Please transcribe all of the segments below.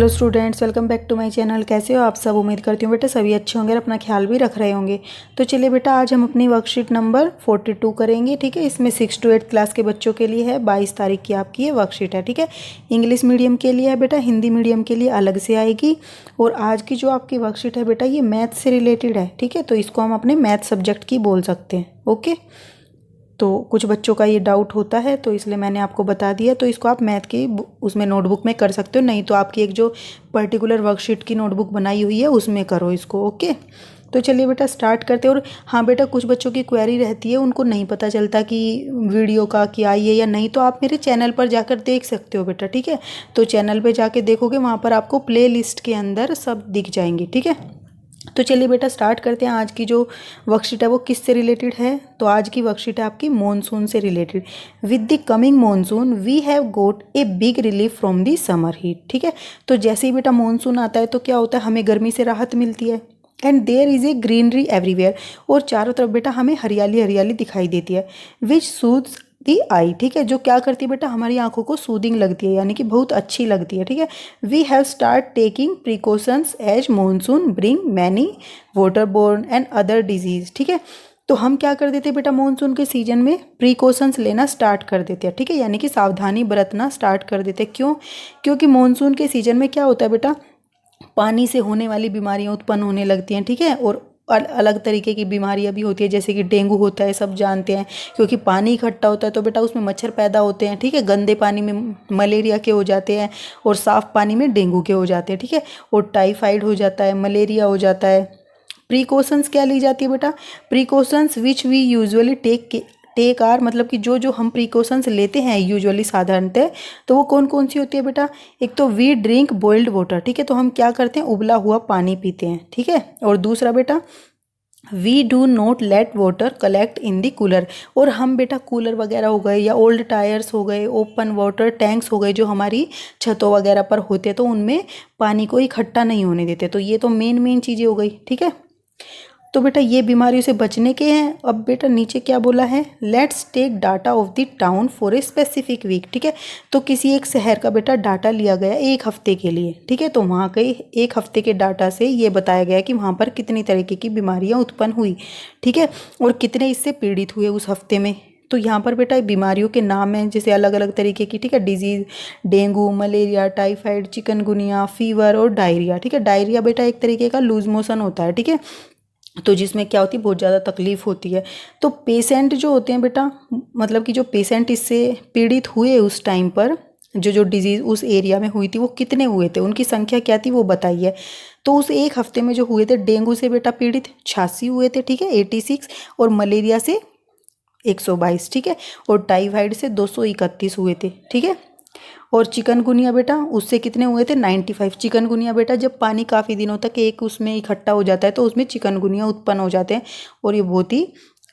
Hello students, welcome back to my channel. कैसे हो आप सब? उम्मीद करती हूँ बेटा सभी अच्छे होंगे और अपना ख्याल भी रख रहे होंगे। तो चलिए बेटा, आज हम अपनी वर्कशीट नंबर 42 करेंगे। ठीक है, इसमें 6 to 8 क्लास के बच्चों के लिए है। 22 तारीख की आपकी ये वर्कशीट है। ठीक है, इंग्लिश मीडियम के लिए है बेटा, हिंदी मीडियम के लिए अलग से आएगी। और आज की जो आपकी वर्कशीट है बेटा, ये मैथ से रिलेटेड है। ठीक है, तो इसको हम अपने मैथ सब्जेक्ट की बोल सकते हैं। ओके, तो कुछ बच्चों का ये डाउट होता है, तो इसलिए मैंने आपको बता दिया। तो इसको आप मैथ की उसमें नोटबुक में कर सकते हो, नहीं तो आपकी एक जो पर्टिकुलर वर्कशीट की नोटबुक बनाई हुई है उसमें करो इसको। ओके, तो चलिए बेटा स्टार्ट करते हैं। और हाँ बेटा, कुछ बच्चों की क्वेरी रहती है, उनको नहीं पता चलता कि वीडियो का क्या आई है या नहीं, तो आप मेरे चैनल पर जाकर देख सकते हो बेटा। ठीक है, तो चैनल पर जाके देखोगे, वहाँ पर आपको प्ले लिस्ट के अंदर सब दिख जाएंगी। ठीक है, तो चलिए बेटा स्टार्ट करते हैं। आज की जो वर्कशीट है वो किस से रिलेटेड है? तो आज की वर्कशीट है आपकी मॉनसून से related. With the coming monsoon we have got a big relief from the summer heat. ठीक है, तो जैसे ही बेटा मॉनसून आता है तो क्या होता है, हमें गर्मी से राहत मिलती है। And there is a greenery everywhere, और चारों तरफ बेटा हमें हरियाली हरियाली दिखाई देती है। विच सूद्स दी आई। ठीक है, जो क्या करती है बेटा, हमारी आंखों को सूदिंग लगती है, यानी कि बहुत अच्छी लगती है। ठीक है, we have start taking precautions as monsoon bring many water borne and other disease. ठीक है, तो हम क्या कर देते हैं बेटा, मॉनसून के सीजन में प्रिकॉशंस लेना स्टार्ट कर देते हैं। ठीक है, यानी कि सावधानी बरतना स्टार्ट कर देते हैं। क्यों? क्योंकि मॉनसून के सीजन में क्या होता है बेटा, पानी से होने वाली बीमारियां उत्पन्न होने लगती हैं। ठीक है, और अलग तरीके की बीमारियां भी होती है, जैसे कि डेंगू होता है, सब जानते हैं। क्योंकि पानी इकट्ठा होता है तो बेटा उसमें मच्छर पैदा होते हैं। ठीक है, गंदे पानी में मलेरिया के हो जाते हैं और साफ़ पानी में डेंगू के हो जाते हैं। ठीक है, और टाइफाइड हो जाता है, मलेरिया हो जाता है। प्रिकॉशंस क्या ली जाती है बेटा? Precautions which we usually take are, मतलब कि जो जो हम प्रिकॉशंस लेते हैं यूजुअली साधारणतः, तो वो कौन कौन सी होती है बेटा? एक तो वी ड्रिंक बॉइल्ड वाटर। ठीक है, तो हम क्या करते हैं, उबला हुआ पानी पीते हैं। ठीक है, और दूसरा बेटा, we do not let water collect in the cooler, और हम बेटा कूलर वगैरह हो गए या ओल्ड टायर्स हो गए, ओपन वाटर टैंक्स हो गए, जो हमारी छतों वगैरह पर होते हैं, तो उनमें पानी को इकट्ठा नहीं होने देते। तो ये तो मेन चीज़ें हो गई। ठीक है, तो बेटा ये बीमारियों से बचने के हैं। अब बेटा नीचे क्या बोला है, let's take data of the town for a specific week. ठीक है, तो किसी एक शहर का बेटा डाटा लिया गया एक हफ्ते के लिए। ठीक है, तो वहाँ के एक हफ्ते के डाटा से ये बताया गया कि वहाँ पर कितनी तरीके की बीमारियाँ उत्पन्न हुई। ठीक है, और कितने इससे पीड़ित हुए उस हफ्ते में। तो यहाँ पर बेटा बीमारियों के नाम हैं, जैसे अलग अलग तरीके की। ठीक है, disease, dengue, malaria, typhoid, chikungunya, fever और डायरिया। ठीक है, डायरिया बेटा एक तरीके का लूज मोशन होता है। ठीक है, तो जिसमें क्या होती है, बहुत ज़्यादा तकलीफ होती है। तो पेशेंट जो होते हैं बेटा, मतलब कि जो पेशेंट इससे पीड़ित हुए उस टाइम पर, जो डिजीज़ उस एरिया में हुई थी, वो कितने हुए थे, उनकी संख्या क्या थी वो बताइए। तो उस एक हफ्ते में जो हुए थे, डेंगू से बेटा पीड़ित 86 हुए थे। ठीक है, 86, और मलेरिया से 122। ठीक है, और टाइफाइड से 231 हुए थे। ठीक है, और चिकनगुनिया बेटा उससे कितने हुए थे, 95। चिकनगुनिया बेटा जब पानी काफ़ी दिनों तक एक उसमें इकट्ठा हो जाता है तो उसमें चिकनगुनिया उत्पन्न हो जाते हैं, और ये बहुत ही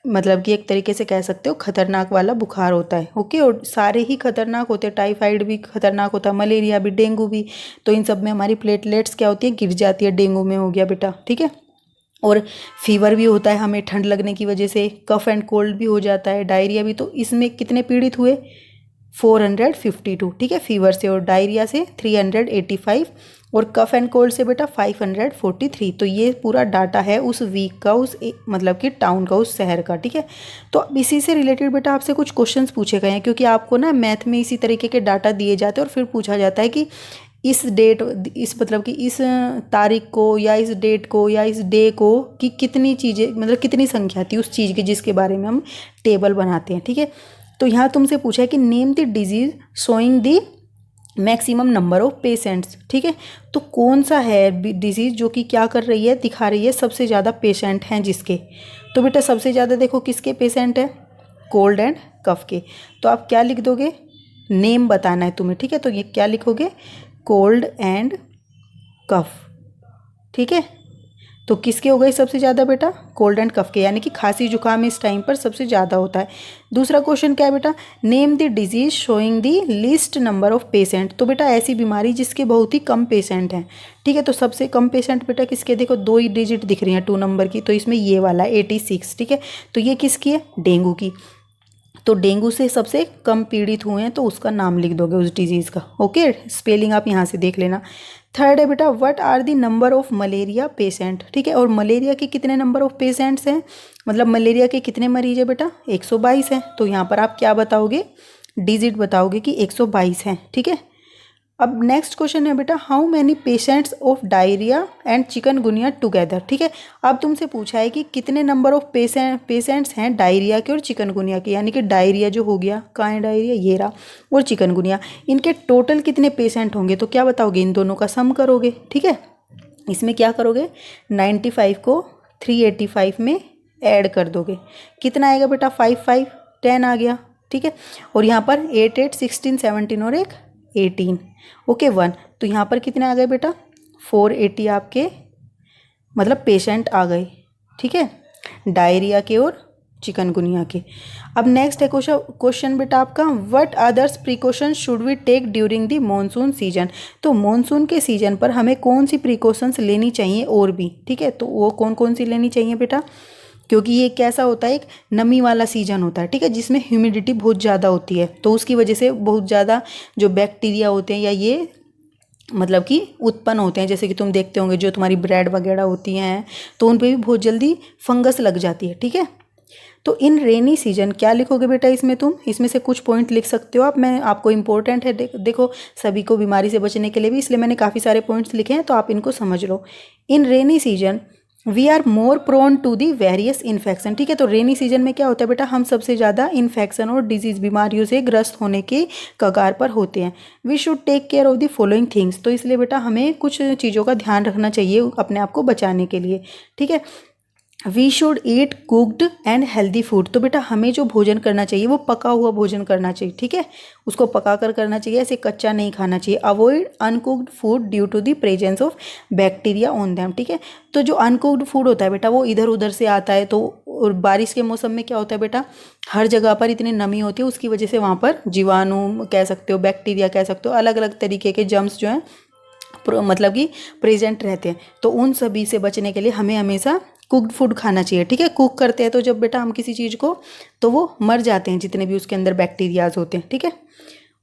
मतलब कि एक तरीके से कह सकते हो खतरनाक वाला बुखार होता है। ओके, और सारे ही खतरनाक होते हैं, टाइफाइड भी खतरनाक होता है, मलेरिया भी, डेंगू भी। तो इन सब में हमारी प्लेटलेट्स क्या होती है, गिर जाती है। डेंगू में हो गया बेटा। ठीक है, और फीवर भी होता है हमें ठंड लगने की वजह से, कफ एंड कोल्ड भी हो जाता है, डायरिया भी। तो इसमें कितने पीड़ित हुए, 452। ठीक है, फीवर से और डायरिया से 385, और कफ एंड कोल्ड से बेटा 543। तो ये पूरा डाटा है उस वीक का, मतलब कि टाउन का, उस शहर का। ठीक है, तो अब इसी से रिलेटेड बेटा आपसे कुछ क्वेश्चंस पूछे गए हैं, क्योंकि आपको ना मैथ में इसी तरीके के डाटा दिए जाते हैं और फिर पूछा जाता है कि इस डेट, इस मतलब कि इस तारीख को या इस डेट को या इस डे को कि कितनी चीज़ें, मतलब कितनी संख्या थी उस चीज़ की जिसके बारे में हम टेबल बनाते हैं। ठीक है, तो यहाँ तुमसे पूछा है कि name the disease showing the maximum number of patients. ठीक है, तो कौन सा है डिजीज़ जो कि क्या कर रही है, दिखा रही है सबसे ज़्यादा पेशेंट हैं जिसके। तो बेटा सबसे ज़्यादा देखो किसके पेशेंट है, कोल्ड एंड कफ के। तो आप क्या लिख दोगे, नेम बताना है तुम्हें। ठीक है, तो ये क्या लिखोगे, कोल्ड एंड कफ। ठीक है, तो किसके हो गए सबसे ज़्यादा बेटा, कोल्ड एंड कफ के, यानी कि खांसी जुकाम इस टाइम पर सबसे ज़्यादा होता है। दूसरा क्वेश्चन क्या है बेटा, name the disease showing the least number of patient. तो बेटा ऐसी बीमारी जिसके बहुत ही कम पेशेंट हैं। ठीक है, तो सबसे कम पेशेंट बेटा किसके, देखो 2 ही डिजिट दिख रही हैं 2 नंबर की, तो इसमें ये वाला 86। ठीक है, तो ये किसकी है, डेंगू की। तो डेंगू से सबसे कम पीड़ित हुए हैं, तो उसका नाम लिख दोगे उस डिजीज़ का। ओके, स्पेलिंग आप यहाँ से देख लेना। थर्ड है बेटा what are the number of malaria patient, ठीक है। और मलेरिया के कितने नंबर ऑफ पेशेंट्स हैं, मतलब मलेरिया के कितने मरीज है बेटा, 122 हैं। तो यहाँ पर आप क्या बताओगे, डिजिट बताओगे कि 122 हैं, ठीक है। अब नेक्स्ट क्वेश्चन है बेटा how many patients of diarrhoea and chikungunya together, ठीक है। अब तुमसे पूछा है कि कितने नंबर ऑफ पेशेंट्स हैं डायरिया के और चिकनगुनिया के, यानी कि डायरिया जो हो गया, कहाँ है डायरिया, ये रहा, और चिकनगुनिया, इनके टोटल कितने पेशेंट होंगे। तो क्या बताओगे, इन दोनों का सम करोगे, ठीक है। इसमें क्या करोगे, 95 को 385 में ऐड कर दोगे, कितना आएगा बेटा, 5 5 10 आ गया, ठीक है। और यहाँ पर 8 8 16 17 और एक 18, ओके 1, तो यहाँ पर कितने आ गए बेटा, 480 आपके मतलब पेशेंट आ गए, ठीक है, डायरिया के और चिकनगुनिया के। अब नेक्स्ट है क्वेश्चन बेटा आपका what others precaution should we take during the monsoon season. तो मॉनसून के सीजन पर हमें कौन सी प्रिकॉशंस लेनी चाहिए और भी, ठीक है। तो वो कौन कौन सी लेनी चाहिए बेटा, क्योंकि ये कैसा होता है, एक नमी वाला सीजन होता है, ठीक है, जिसमें ह्यूमिडिटी बहुत ज़्यादा होती है, तो उसकी वजह से बहुत ज़्यादा जो बैक्टीरिया होते हैं या ये मतलब कि उत्पन्न होते हैं, जैसे कि तुम देखते होंगे जो तुम्हारी ब्रेड वगैरह होती हैं तो उन पे भी बहुत जल्दी फंगस लग जाती है, ठीक है। तो इन रेनी सीजन क्या लिखोगे बेटा, इसमें तुम इसमें से कुछ पॉइंट लिख सकते हो आप, मैं आपको इंपॉर्टेंट है देखो सभी को बीमारी से बचने के लिए भी, इसलिए मैंने काफ़ी सारे पॉइंट्स लिखे हैं, तो आप इनको समझ लो। In rainy season we are more prone to the various infection, ठीक है। तो रेनी सीजन में क्या होता है बेटा, हम सबसे ज़्यादा इन्फेक्शन और डिजीज़ बीमारियों से ग्रस्त होने के कगार पर होते हैं। We should take care of the following things, तो इसलिए बेटा हमें कुछ चीज़ों का ध्यान रखना चाहिए अपने आप को बचाने के लिए, ठीक है। We should eat cooked and healthy food, तो बेटा हमें जो भोजन करना चाहिए वो पका हुआ भोजन करना चाहिए, ठीक है, उसको पका कर करना चाहिए, ऐसे कच्चा नहीं खाना चाहिए। Avoid uncooked food due to the presence of bacteria on them, ठीक है। तो जो अनकुक्ड फूड होता है बेटा वो इधर उधर से आता है, तो और बारिश के मौसम में क्या होता है बेटा, हर जगह पर इतनी नमी होती है, उसकी वजह से वहाँ पर जीवाणु कह सकते हो, बैक्टीरिया कह सकते हो, अलग अलग तरीके के जर्म्स जो हैं मतलब कि प्रेजेंट रहते हैं। तो उन सभी से बचने के लिए हमें हमेशा कुक्ड फूड खाना चाहिए, ठीक है। कुक करते हैं तो जब बेटा हम किसी चीज़ को, तो वो मर जाते हैं जितने भी उसके अंदर बैक्टीरियाज होते हैं, ठीक है।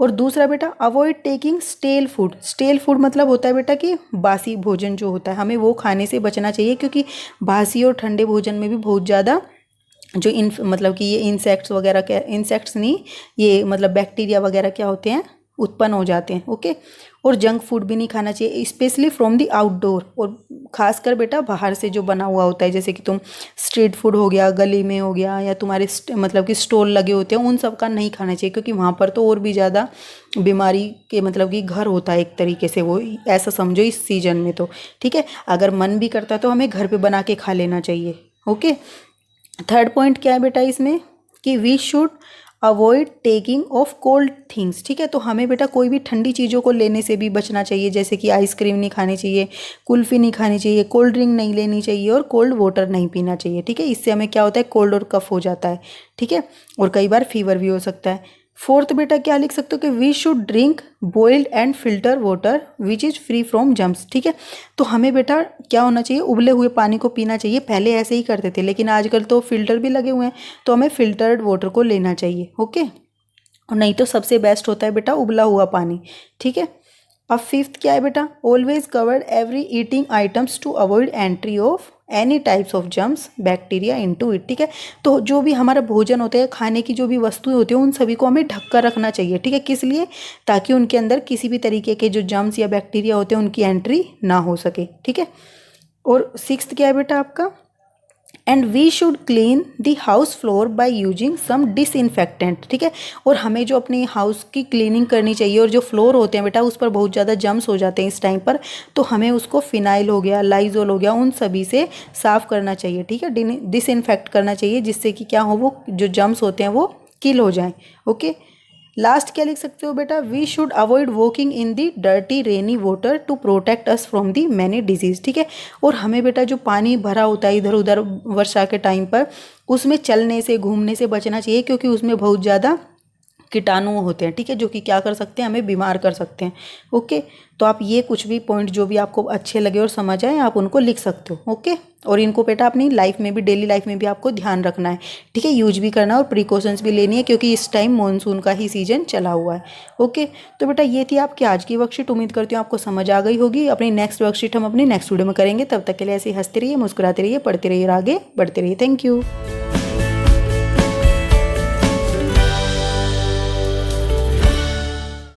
और दूसरा बेटा avoid taking stele food, stele food मतलब होता है बेटा कि बासी भोजन जो होता है, हमें वो खाने से बचना चाहिए, क्योंकि बासी और ठंडे भोजन में भी बहुत ज़्यादा जो मतलब कि ये इंसेक्ट्स वगैरह, क्या इंसेक्ट्स नहीं, ये मतलब बैक्टीरिया वगैरह क्या होते हैं, उत्पन्न हो जाते हैं, ओके। और जंक फूड भी नहीं खाना चाहिए, स्पेशली फ्रॉम द आउटडोर, और खासकर बेटा बाहर से जो बना हुआ होता है, जैसे कि तुम स्ट्रीट फूड हो गया, गली में हो गया, या तुम्हारे मतलब कि स्टॉल लगे होते हैं, उन सब का नहीं खाना चाहिए, क्योंकि वहाँ पर तो और भी ज़्यादा बीमारी के मतलब कि घर होता है एक तरीके से, वो ऐसा समझो इस सीजन में तो, ठीक है। अगर मन भी करता है तो हमें घर पर बना के खा लेना चाहिए, ओके। थर्ड पॉइंट क्या है बेटा इसमें, कि we should avoid taking of cold things, ठीक है। तो हमें बेटा कोई भी ठंडी चीज़ों को लेने से भी बचना चाहिए, जैसे कि आइसक्रीम नहीं खानी चाहिए, कुल्फ़ी नहीं खानी चाहिए, कोल्ड ड्रिंक नहीं लेनी चाहिए, और कोल्ड वाटर नहीं पीना चाहिए, ठीक है। इससे हमें क्या होता है, कोल्ड और कफ हो जाता है, ठीक है, और कई बार फीवर भी हो सकता है। फोर्थ बेटा क्या लिख सकते हो कि we should drink boiled and filter water which is free from germs, ठीक है। तो हमें बेटा क्या होना चाहिए, उबले हुए पानी को पीना चाहिए, पहले ऐसे ही करते थे, लेकिन आजकल तो फिल्टर भी लगे हुए हैं, तो हमें फिल्टर्ड वाटर को लेना चाहिए, ओके। और नहीं तो सबसे बेस्ट होता है बेटा उबला हुआ पानी, ठीक है। अब फिफ्थ क्या है बेटा, always covered every eating items to avoid entry of any types of germs bacteria into it, ठीक है। तो जो भी हमारा भोजन होता है, खाने की जो भी वस्तुएं होती हैं, उन सभी को हमें ढक कर रखना चाहिए, ठीक है। किस लिए, ताकि उनके अंदर किसी भी तरीके के जो जर्म्स या बैक्टीरिया होते हैं उनकी एंट्री ना हो सके, ठीक है। और सिक्स्थ क्या है बेटा आपका, and we should clean the house floor by using some disinfectant, ठीक है। और हमें जो अपनी हाउस की क्लीनिंग करनी चाहिए, और जो फ्लोर होते हैं बेटा उस पर बहुत ज़्यादा जम्स हो जाते हैं इस टाइम पर, तो हमें उसको फिनाइल हो गया, लाइजोल हो गया, उन सभी से साफ़ करना चाहिए, ठीक है, डिसइंफेक्ट करना चाहिए, जिससे कि क्या हो, वो जो जम्स होते हैं वो किल हो जाएं, ओके। लास्ट क्या लिख सकते हो बेटा, we should avoid walking in the dirty rainy water to protect us from the many disease, ठीक है। और हमें बेटा जो पानी भरा होता है इधर उधर वर्षा के टाइम पर, उसमें चलने से घूमने से बचना चाहिए, क्योंकि उसमें बहुत ज़्यादा कीटाणु होते हैं, ठीक है, जो कि क्या कर सकते हैं, हमें बीमार कर सकते हैं। ओके, तो आप ये कुछ भी पॉइंट जो भी आपको अच्छे लगे और समझ आए आप उनको लिख सकते हो। ओके, और इनको बेटा अपनी लाइफ में भी, डेली लाइफ में भी आपको ध्यान रखना है, ठीक है, यूज भी करना है और प्रिकॉशंस भी लेनी है, क्योंकि इस टाइम मॉनसून का ही सीजन चला हुआ है। ओके, तो बेटा ये थी आपकी आज की वर्कशीट। उम्मीद करती हूँ आपको समझ आ गई होगी। अपनी नेक्स्ट वर्कशीट हम अपनी नेक्स्ट वीडियो में करेंगे। तब तक के लिए ऐसे ही हंसते रहिए, मुस्कुराते रहिए, पढ़ते रहिए और आगे बढ़ते रहिए। Thank you.